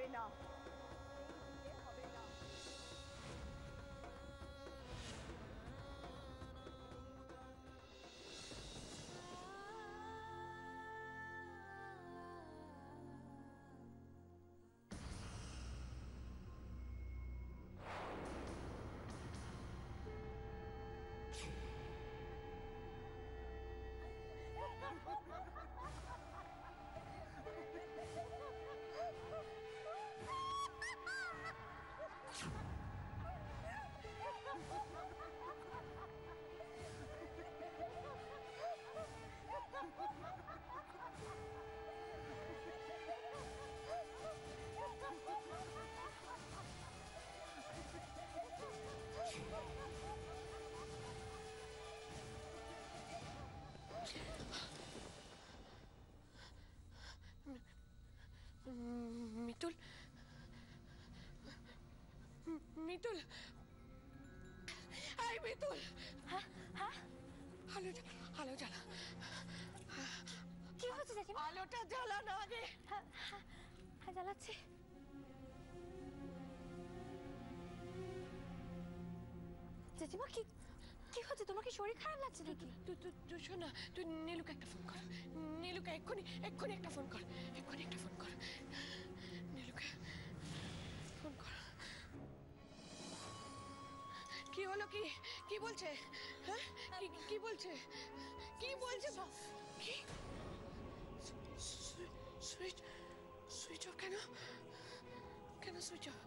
হবে না, বিয়ে হবে না। মিতুল, মিতুল, আই মিতুল, হ্যাঁ হ্যাঁ, আলো জ্বালা। কি হচ্ছে জেঠিমা? আলোটা জ্বালা না আগে। হ্যাঁ হ্যাঁ হ্যাঁ, জ্বালাচ্ছি। জেঠিমা কি কি হচ্ছে? তোমার কি শরীর খারাপ লাগছে নাকি? তুই শোন না, তুই নীলুকে একটা ফোন কর। নীলুকে এক্ষুনি একটা ফোন কর, এক্ষুনি একটা ফোন কর। নীলুকে ফোন কর। কি হলো? কি কি বলছে? হ্যাঁ, কি বলছে? কি বলছে? কি সুইচ সুইচ অফ? কেন কেন সুইচ অফ?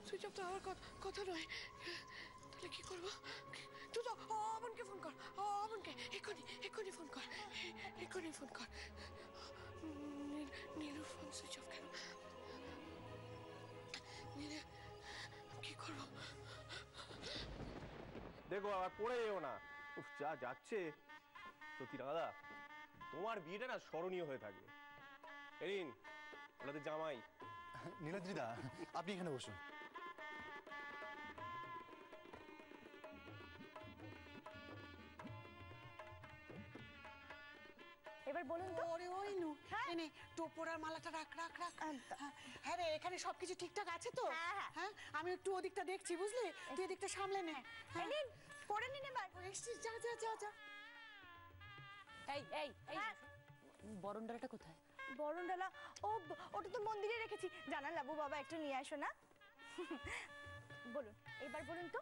সুইচ অফ তো আমার কথা নয়। তাহলে কি করবো? তুই তো অমনকে ফোন কর, অমনকে এক্ষুনি ফোন কর, এক্ষুনি ফোন কর। নীলুর ফোন সুইচ অফ কেন? নীলু কি করবো? দেখো আবার পড়ে যেও না। উফ, যা যাচ্ছে সত্যি দাদা, তোমার বিয়েটা না স্মরণীয় হয়ে থাকবে। এরিন, ওটাতে জামাই। নীলাদ্রিদা, আপনি এখানে বসুন। এবার বলুন তো। ওরে ওই নু, এনে টোপরার মালাটা রাখ রাখ রাখ। হ্যাঁ রে, এখানে সবকিছু ঠিকঠাক আছে তো? হ্যাঁ, আমি একটু ওদিকটা দেখছি, বুঝলি? তুই এদিকটা সামলে নে। নিন, পরে নিন এবার। এসছিস, যা যা যা যা। এই এই এই, বরণ ডালাটা কোথায়? বরণ ডালা? ও, ওটা তো মন্দিরে রেখেছি। জানা লাবু বাবা একটু নিয়ে আসো না। বলুন, এবার বলুন তো।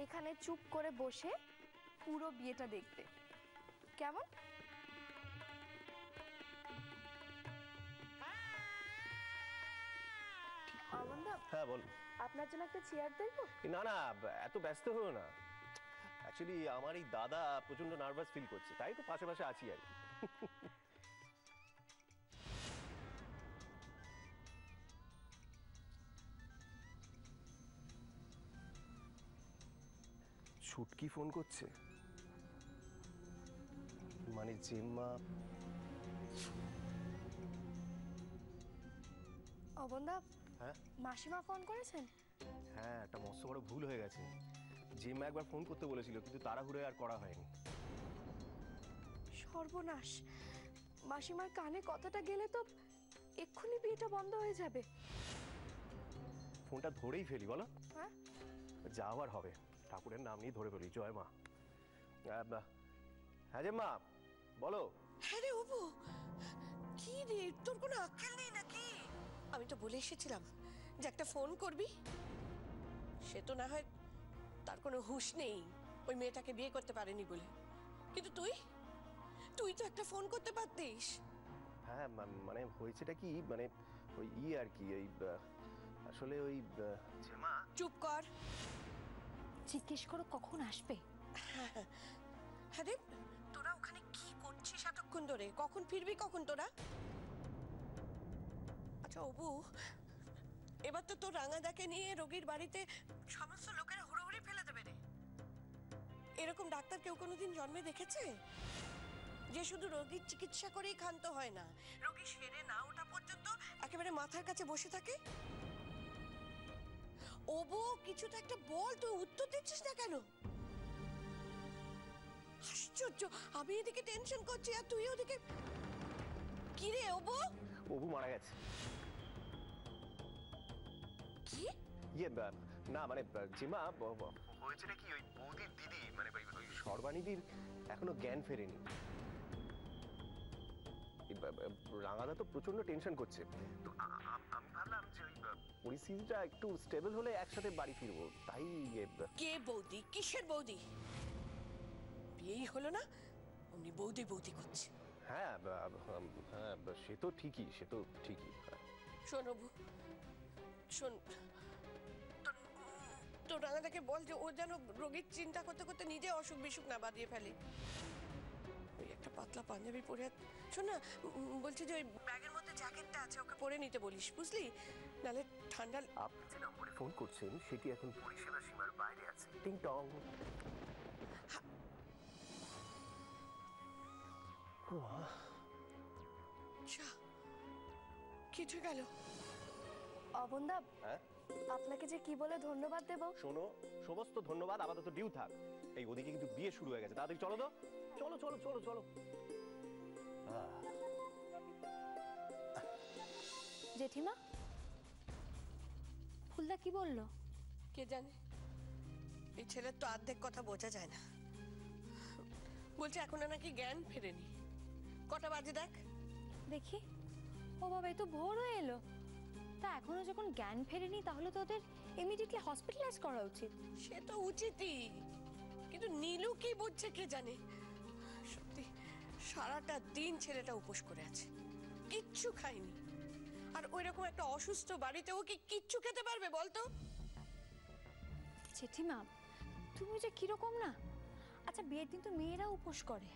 এখানে চুপ করে বসে পুরো বিয়েটা দেখতে কেমন? হ্যাঁ বল। আপনার জন্য একটা চেয়ার দেখবো? না না, এত ব্যস্ত হও না। অ্যাকচুয়ালি আমার এই দাদা প্রচন্ড নার্ভাস ফিল করছে, তাই তো পাশে পাশে আছি আর কি। ছুটকি ফোন করছে, মানে জেম্মা। অবন্দা, হ্যাঁ মাসিমা ফোন করেছেন? হ্যাঁ, একটা মস্ত বড় ভুল হয়ে গেছে। জেম্মা একবার ফোন করতে বলেছিল, কিন্তু তাড়াহুড়ো আর করা হয়নি। সর্বনাশ, মাসিমার কানে কথাটা গেলে তো এক্ষুনি বিয়েটা বন্ধ হয়ে যাবে। ফোনটা ধরেই ফেলি বলো? হ্যাঁ, যা আবার হবে, ঠাকুরের নাম নিয়ে ধরে ফেলি। জয় মা। হ্যাঁ জেম্মা বলো। হ্যাঁ রে অপু, কি রে, তোর কোনো আক্কেল নেই নাকি? আমি তো বলে এসেছিলাম যে একটা ফোন করবি। সে তো না হয় তার কোনো হুঁশ নেই ওই মেয়েটাকে বিয়ে করতে পারেনি বলে, কিন্তু তুই তো একটা ফোন করতে পারতিস। হ্যাঁ মানে হয়েছেটা কি, মানে ওই আর কি, এই আসলে ওই জেম্মা। চুপ কর। জিজ্ঞেস করো কখন আসবে। হ্যাঁ রে, তোরা ওখানে কি করছিস এতক্ষণ ধরে? কখন ফিরবি, কখন তোরা? আচ্ছা অবু, এবার তো তোর রাঙাদাকে নিয়ে রোগীর বাড়িতে সমস্ত লোকেরা হুড়োহুড়ি ফেলে দেবে রে। এরকম ডাক্তার কেউ কোনোদিন জন্মে দেখেছে যে শুধু রোগীর চিকিৎসা করেই ক্ষান্ত হয় না, রোগী সেরে না ওঠা পর্যন্ত একেবারে মাথার কাছে বসে থাকে? অবু, কিছু তো একটা বল, তুই উত্তর দিচ্ছিস না কেন? আশ্চর্য, আমি এদিকে টেনশন করছি আর তুই ওদিকে। কি রে অবু? অবু মারা গেছে। কি? ইয়ে না মানে জিমা হয়েছে নাকি ওই বৌদির দিদি মানে ওই সর্বানিধির এখনো জ্ঞান ফেরেনি। রাঙাদা তো প্রচন্ড টেনশন করছে, তো আমি ভাবলাম যে ওই পরিস্থিতিটা একটু স্টেবল হলে একসাথে বাড়ি ফিরবো, তাই। কে বৌদি? কিসের বৌদি? বিয়েই হলো না, উনি বৌদি বৌদি করছে। হ্যাঁ হ্যাঁ, সে তো ঠিকই, সে তো ঠিকই। শোন অবু, শোন, তোর রাঙাদাকে বল যে ও যেন রোগীর চিন্তা করতে করতে নিজে অসুখ বিসুখ না বাঁধিয়ে ফেলে। ওই একটা পাতলা পাঞ্জাবি পরে, শোন না, বলছি যে ওই ব্যাগের মধ্যে জ্যাকেটটা আছে ওকে পরে নিতে বলিস, বুঝলি? নালে ঠান্ডা। আপনি যে নম্বরে ফোন করছেন সেটি এখন পরিষেবা সীমার বাইরে আছে। টিং টং। কিছু গেল। অবন্দা, হ্যাঁ আপনাকে যে কি বলে ধন্যবাদ দেব। শোনো, সমস্ত ধন্যবাদ আপাতত ডিউ থাক। এই ওদিকে কিন্তু বিয়ে শুরু হয়ে গেছে, তাড়াতাড়ি চলো তো। চলো চলো চলো চলো। জেঠিমা, ফুলদা কি বললো? কে জানে, এই ছেলের তো অর্ধেক কথা বোঝা যায় না। বলছে এখনো নাকি জ্ঞান ফেরেনি। কটা বাজে দেখ দেখি। ও বাবা, এই তো ভোর হয়ে এলো। তা এখনো যখন জ্ঞান ফেরেনি তাহলে তো ওদের ইমিডিয়েটলি হসপিটালাইজ করা উচিত। সে তো উচিতই, কিন্তু নীলু কি বুঝছে কে জানে। সত্যি সারাটা দিন ছেলেটা উপোস করে আছে, কিচ্ছু খায়নি। আর ওইরকম একটা অসুস্থ বাড়িতে ও কি কিচ্ছু খেতে পারবে বলতো? জেঠিমা, তুমি যে কিরকম না। আচ্ছা, বিয়ের দিন তো মেয়েরা উপোস করে,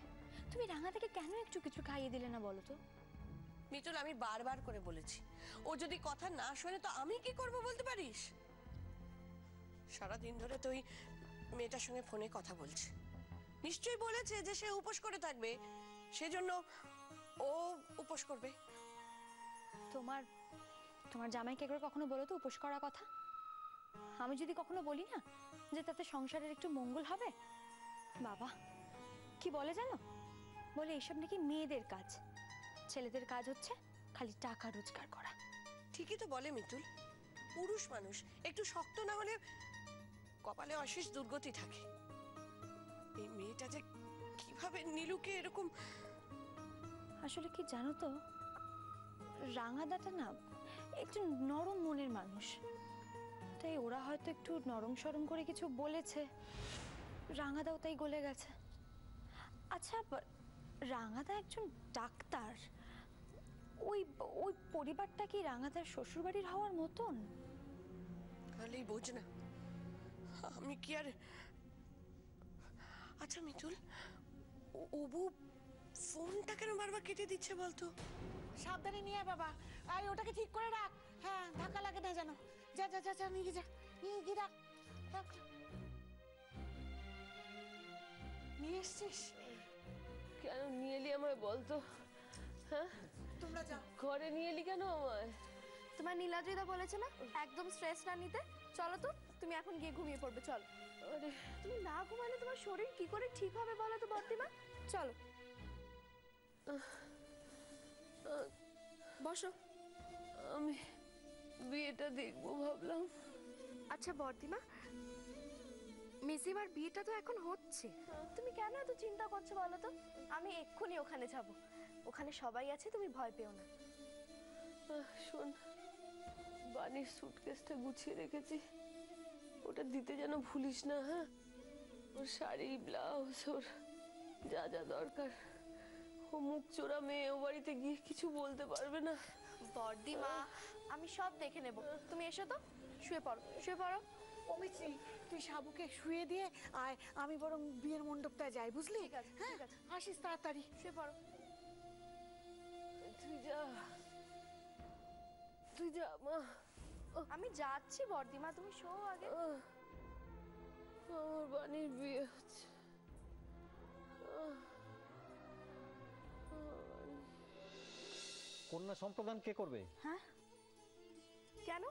তুমি রাঙাটাকে কেন একটু কিছু খাইয়ে দিলে না বলো তো? মিতুল, আমি বারবার করে বলেছি, ও যদি কথা না শোনে তো আমি কি করব বলতে পারিস? সারাদিন ধরে তো ওই মেয়েটার সঙ্গে ফোনে কথা বলছে, নিশ্চয়ই বলেছে যে সে উপোস করে থাকবে, সেজন্য ও উপোস করবে। তোমার তোমার জামাইকে একবার কখনো বলো তো উপোস করার কথা? আমি যদি কখনো বলি না যে তাতে সংসারের একটু মঙ্গল হবে, বাবা কি বলে জানো? বলে এইসব নাকি মেয়েদের কাজ, ছেলেদের কাজ হচ্ছে খালি টাকা রোজগার করা। ঠিকই তো বলে মিতুল, পুরুষ মানুষ একটু শক্ত না হলে কপালে অশেষ দুর্গতি থাকে। এই মেয়েটা যে কিভাবে নীলুকে এরকম। আসলে কি জানো তো, রাঙাদাটা না একটু নরম মনের মানুষ, তাই ওরা হয়তো একটু নরম সরম করে কিছু বলেছে, রাঙাদাও তাই গলে গেছে। আচ্ছা, রাঙাদা একজন ডাক্তার, ওই ওই পরিবারটা কি রাঙাদার শ্বশুরবাড়ির হওয়ার মতন? তাহলেই বোঝ না, আমি কি আর। আচ্ছা মিতুল, অবু ফোনটা কেন বারবার কেটে দিচ্ছে বলতো? সাবধানে নিয়ে বাবা, আয় ওটাকে ঠিক করে রাখ। হ্যাঁ, ধাক্কা লাগে না যেন। যা যা যা যা, নিয়ে যা, নিয়ে গিয়ে রাখ। রাখ। নিয়ে এসছিস? কেন নিয়ে এলি আমায় বলতো? হ্যাঁ, তোমরা যাও। ঘরে নিয়ে এলি কেন আমায়? তোমার নীলাদ্রিদা বলেছে না একদম স্ট্রেস না নিতে। চলো তো, তুমি এখন গিয়ে ঘুমিয়ে পড়বে। চলো। আরে তুমি না ঘুমালে তোমার শরীর কি করে ঠিক হবে বলো তো বর্তিমা? চলো বসো। আমি বিয়েটা দেখবো ভাবলাম। আচ্ছা বর্তিমা, মেসিমার বিয়েটা তো এখন হচ্ছে, তুমি কেন এত চিন্তা করছো বলো তো? আমি এক্ষুনি ওখানে যাব, ওখানে সবাই আছে, তুমি ভয় পেও না। শোন, বানির সুটকেসটা গুছিয়ে রেখেছি, ওটা দিতে যেন ভুলিস না। হ্যাঁ, ওর শাড়ি, ব্লাউজ, ওর যা যা দরকার। ও মুখ চোরা মেয়ে, ও বাড়িতে গিয়ে কিছু বলতে পারবে না। বর্দিমা, আমি সব দেখে নেব, তুমি এসো তো, শুয়ে পড়ো, শুয়ে পড়ো। অমিত্রি, তুই সাবুকে শুয়ে দিয়ে আয়, আমি বরং বিয়ের মণ্ডপটায় যাই, বুঝলি? ঠিক আছে, হ্যাঁ, ঠিক আছে। আসিস তাড়াতাড়ি। শুয়ে পড়ো। তুই যা, তুই যা মা। আমি যাচ্ছি বর্দিমা, তুমি শো আগে। আমার বানির বিয়ে হচ্ছে। কন্যা সম্প্রদান কে করবে? হ্যাঁ, কেন?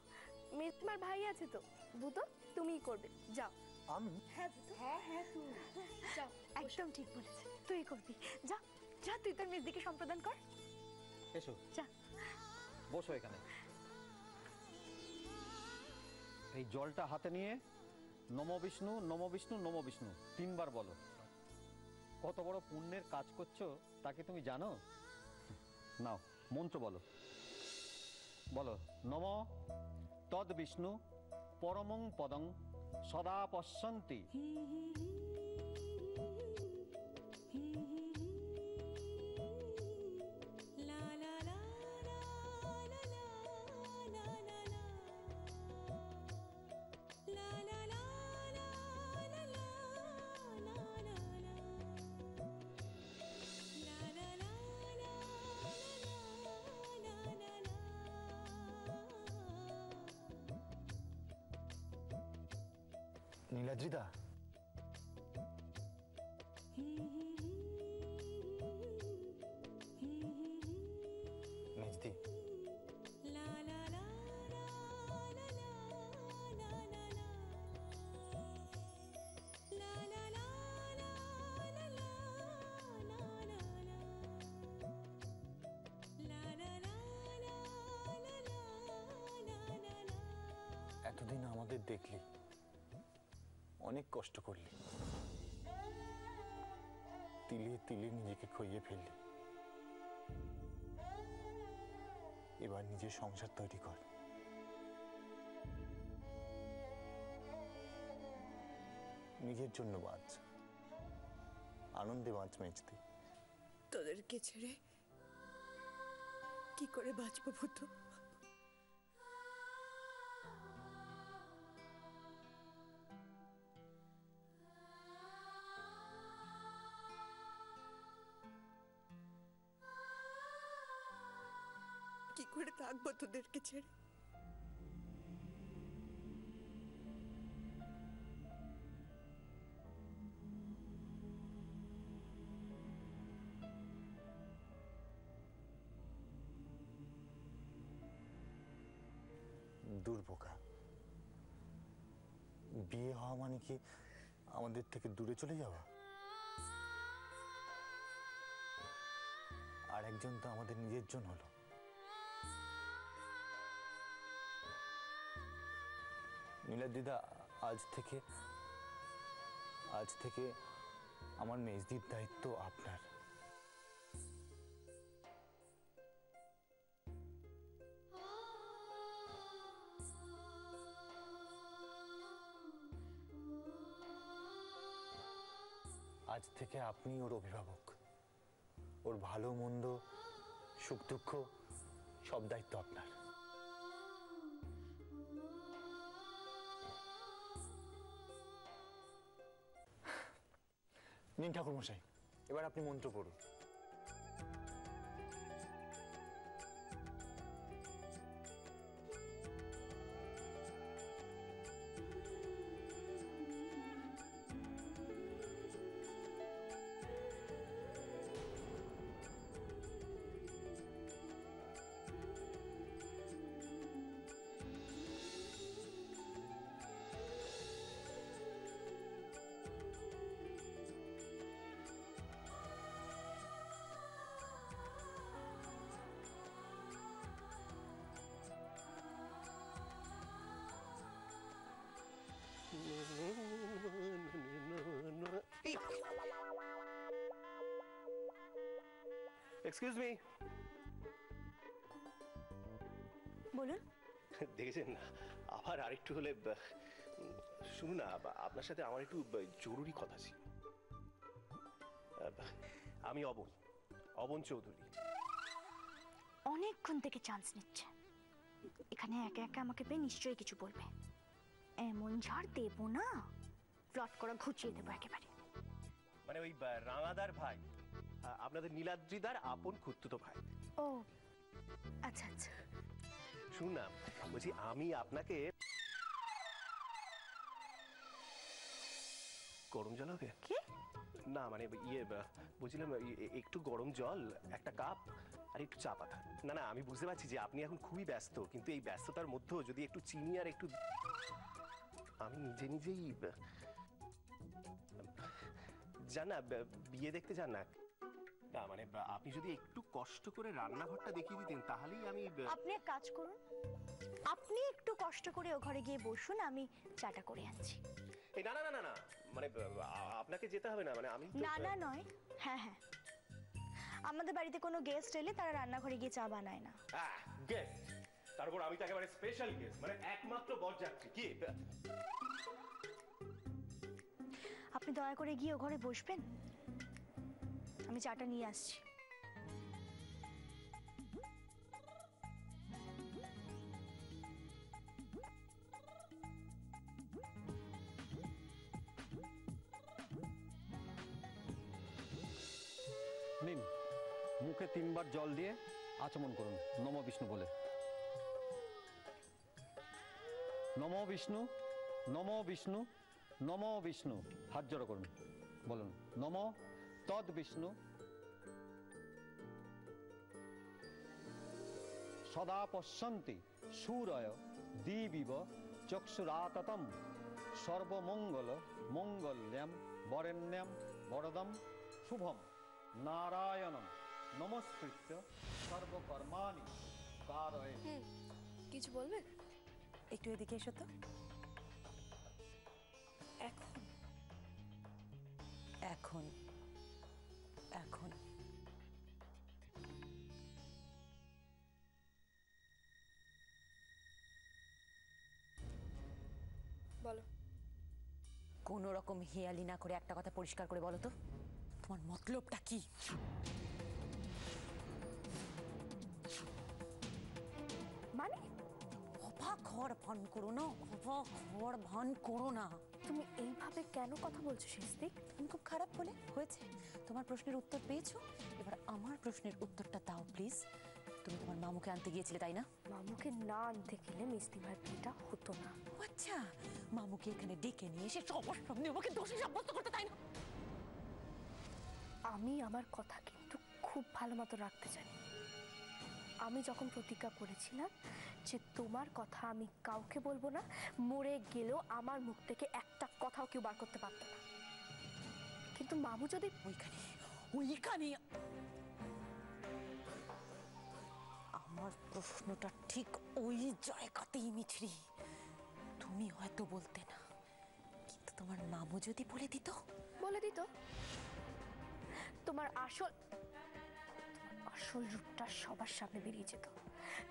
মেসিমার ভাই আছে তো, ভূতো, তুমিই করবে। যাও, আমি একদম ঠিক বলেছে, তুই করবি। যা যা, তুই তোর মেজদিকে সম্প্রদান কর। এসো যা। বসো এখানে। এই জলটা হাতে নিয়ে নমো বিষ্ণু নমো বিষ্ণু নমো বিষ্ণু 3 বার বলো। কত বড় পুণ্যের কাজ করছো তাকে তুমি জানো? নাও মন্ত্র বলো। বলো, নম তদ বিষ্ণু পরমং পদং সদা পশ্যন্তি। নীলাদ্রিদা, মেজদি, এতদিন আমাদের দেখলি, অনেক কষ্ট করলি, তিলে তিলে নিজেকে খইয়ে ফেললি। এবার নিজের সংসার তৈরি কর। নিজের জন্য বাঁচ, আনন্দে বাঁচ মেজদি। তোদেরকে ছেড়ে কি করে বাঁচবো ভূতু? কি করে থাকবো তোদেরকে ছেড়ে? দুর্বোকা, বিয়ে হওয়া মানে কি আমাদের থেকে দূরে চলে যাওয়া? আর একজন তো আমাদের নিজের জন হলো। নীলাদ্রিদা, আজ থেকে আমার মেজদির দায়িত্ব আপনার। আজ থেকে আপনি ওর অভিভাবক। ওর ভালো মন্দ, সুখ দুঃখ সব দায়িত্ব আপনার। নিন ঠাকুর মশাই, এবার আপনি মন্ত্র পড়ুন। Excuse me. বলুন। দেখেছেন না, আবার আরেকটু হলে শুনুন না, আপনার সাথে আমার একটু জরুরি কথা ছিল। আমি অবন চৌধুরী। অনেকক্ষণ থেকে চান্স নিচ্ছে, এখানে একা একা আমাকে পেয়ে নিশ্চয়ই কিছু বলবে। এমন ঝড় দেবো না, প্লট করা ঘুচিয়ে দেবো একেবারে। মানে ওই রাঙাদার ভাই, আপনাদের নীলাদ্রিদার আপন খুড়তুতো ভাই। ও আচ্ছা আচ্ছা। শুনুন না, বলছি আমি আপনাকে গরম জল হবে কি? না মানে বলছিলাম একটু গরম জল, একটা কাপ আর একটু চা পাতা। না না, আমি বুঝতে পারছি যে আপনি এখন খুবই ব্যস্ত, কিন্তু এই ব্যস্ততার মধ্যেও যদি একটু চিনি আর একটু, আমি নিজেই যান না, বিয়ে দেখতে যান না। না মানে আপনি যদি একটু কষ্ট করে রান্নাঘরটা দেখিয়ে দিতেন তাহলেই আমি আপনি এক কাজ করুন, আপনি একটু কষ্ট করে ও ঘরে গিয়ে বসুন, আমি চাটা করে আনছি। এই না না না না না, মানে আপনাকে যেতে হবে না, মানে আমি তো না না নয়, হ্যাঁ হ্যাঁ, আমাদের বাড়িতে কোনো গেস্ট এলে তারা রান্নাঘরে গিয়ে চা বানায় না। গেস্ট, তারপর আমি তো একেবারে স্পেশাল গেস্ট, মানে একমাত্র বরযাত্রী। কি আপনি দয়া করে গিয়ে ও ঘরে বসবেন, আমি চাটা নিয়ে আসছি। নিন, মুখে 3 বার জল দিয়ে আচমন করুন নম বিষ্ণু বলে। নম বিষ্ণু, নম বিষ্ণু, নম বিষ্ণু। হাত জড়ো করুন, বলুন নম তদ বিষ্ণু সদা পশ্যন্তি সূরয় দিবিব চক্ষুরাততম সর্বমঙ্গল মঙ্গল্যাম বরেণ্যম বরদম শুভম নারায়ণম নমস্কৃত্য সর্বকর্মাণি কারয়ে। কিছু বলবে? একটু এদিকে এসো তো। এখন এখন এখন বলো। কোনো রকম হেয়ালি না করে একটা কথা পরিষ্কার করে বলো তো, তোমার মতলবটা কি? মানে অবাক হওয়ার ভান করো না, অবাক হওয়ার ভান করো না। তুমি এইভাবে কেন কথা বলছো স্বস্তিক? আমি খুব খারাপ বলে হয়েছে? তোমার প্রশ্নের উত্তর পেয়েছো, এবার আমার প্রশ্নের উত্তরটা দাও প্লিজ। তুমি তোমার মামুকে আনতে গিয়েছিলে তাই না? মামুকে না আনতে গেলে মিস্তিমার বিয়েটা হতো না। আচ্ছা, মামুকে এখানে ডেকে নিয়ে এসে সবার সামনে আমাকে দোষী সাব্যস্ত করতে, তাই না? আমি আমার কথা কিন্তু খুব ভালো মতো রাখতে জানি। আমি যখন প্রতিজ্ঞা করেছিলাম যে তোমার কথা আমি কাউকে বলবো না, মরে গেলেও আমার মুখ থেকে একটা কথাও কেউ বার করতে পারতো না। কিন্তু মামু যদি ওইখানে আমার প্রশ্নটা ঠিক ওই জায়গাতেই মিছরি। তুমি হয়তো বলতে না, কিন্তু তোমার মামু যদি বলে দিত? বলে দিত তোমার আসল রূপটা সবার সামনে বেরিয়ে যেত,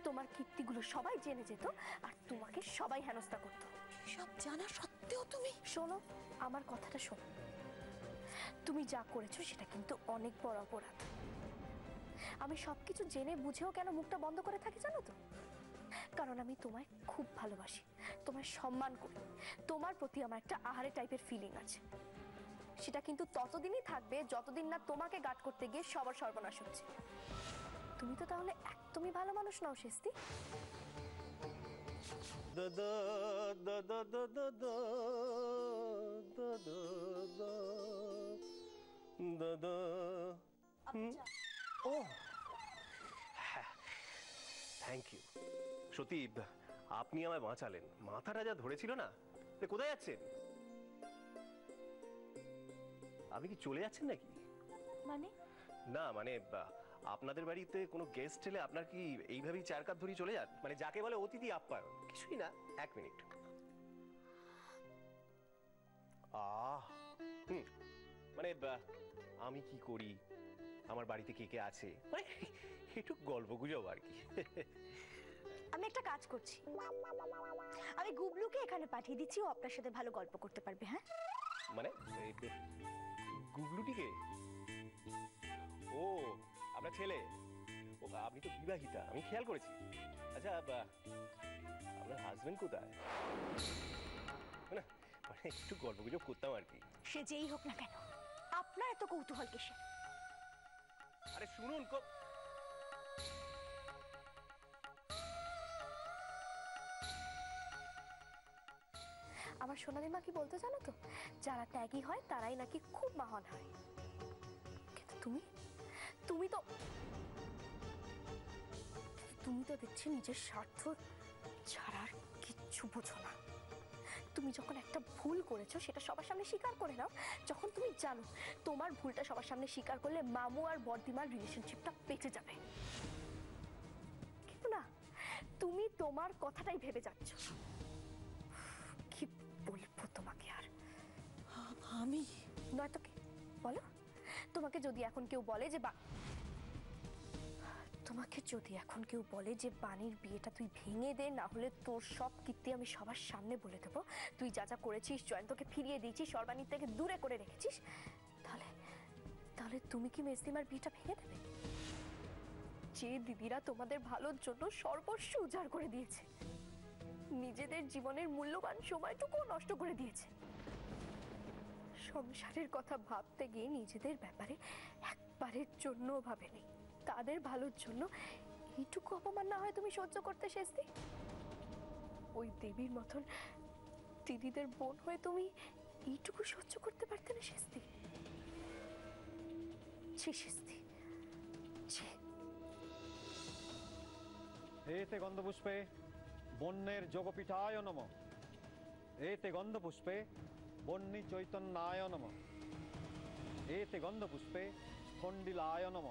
তোমার কীর্তিগুলো সবাই জেনে যেত, আর তোমাকে সবাই হেনস্থা করতো। সব জানা সত্ত্বেও তুমি? শোনো, আমার কথাটা শোনো। তুমি যা করেছো সেটা কিন্তু অনেক বড় অপরাধ। আমি সবকিছু জেনে বুঝেও কেন মুখটা বন্ধ করে থাকি জানো তো? কারণ আমি তোমায় খুব ভালোবাসি, তোমায় সম্মান করি, তোমার প্রতি আমার একটা আহারে টাইপের ফিলিং আছে। সেটা কিন্তু ততদিনই থাকবে যতদিন না তোমাকে গার্ড করতে গিয়ে সবার সর্বনাশ হচ্ছে। তুমি তো তাহলে একদমই ভালো মানুষ নাও স্বস্তি। ও থ্যাংক ইউ। সত্যি আপনি আমায় বাঁচালেন, মাথাটা যা ধরেছিল না। কোথায় যাচ্ছেন? আপনি কি চলে যাচ্ছেন নাকি? মানে না মানে আপনাদের বাড়িতে কোনো গেস্ট এলে আপনার কি এইভাবেই চার কাপ ধরে চলে যান? মানে যাকে বলে অতিথি আপ্যায়ন। কিছুই না, 1 মিনিট। মানে আমি কি করি, আমার বাড়িতে কে কে আছে, মানে একটু গল্প গুজব আর কি। আমি একটা কাজ করছি, আমি গুবলুকে এখানে পাঠিয়ে দিচ্ছি, ও আপনার সাথে ভালো গল্প করতে পারবে। হ্যাঁ মানে গুবলুটিকে? ও আপনার ছেলে? ও আপনি তো বিবাহিতা, আমি খেয়াল করেছি। আচ্ছা আপনার হাজবেন্ড কোথায়? না মানে একটু গল্প গুজব করতাম আর কি। সে যেই হোক না কেন, আপনার এত কৌতূহল কিসে? আরে শুনুন, আমার সোনালী মা কি বলতে জানো তো, যারা ত্যাগী হয় তারাই নাকি খুব মহান হয়। কিন্তু তুমি তো দেখছি নিজের স্বার্থ ছাড়ার কিচ্ছু বোঝো না। তুমি যখন একটা ভুল করেছো সেটা সবার সামনে স্বীকার করে নাও। যখন তুমি জানো তোমার ভুলটা সবার সামনে স্বীকার করলে মামু আর বড়দিমার রিলেশনশিপটা বেঁচে যাবে, কিন্তু না, তুমি তোমার কথাটাই ভেবে যাচ্ছ। কি বলবো তোমাকে আর? আমি নয়তো কি বলো? তোমাকে যদি এখন কেউ বলে যে বাণীর বিয়েটা তুই ভেঙে দে, না হলে তোর সব কীর্তি আমি সবার সামনে বলে দেবো, তুই যা যা করেছিস, জয়ন্তকে ফিরিয়ে দিয়েছিস, সর্বাণীর থেকে দূরে করে রেখেছিস, তাহলে তাহলে তুমি কি মেজদিমার বিয়েটা ভেঙে দেবে? যে দিদিরা তোমাদের ভালোর জন্য সর্বস্ব উজাড় করে দিয়েছে, নিজেদের জীবনের মূল্যবান সময়টুকু নষ্ট করে দিয়েছে, সংসারের কথা ভাবতে গিয়ে নিজেদের ব্যাপারে একবারের জন্য ভাবেনি, তাদের ভালোর জন্য এইটুকু অপমান না হয় তুমি সহ্য করতে শেষদি? ওই দেবীর মতন দিদিদের বোন হয়ে তুমি এইটুকু সহ্য করতে পারতে না শেষদি? ছি শেষদি, ছি। এতে গন্ধপুষ্পে বন্যের যোগপীঠায় নম, এতে গন্ধপুষ্পে বন্যী চৈতন্যায় নম, এতে গন্ধপুষ্পে স্পন্ডিলায় নম।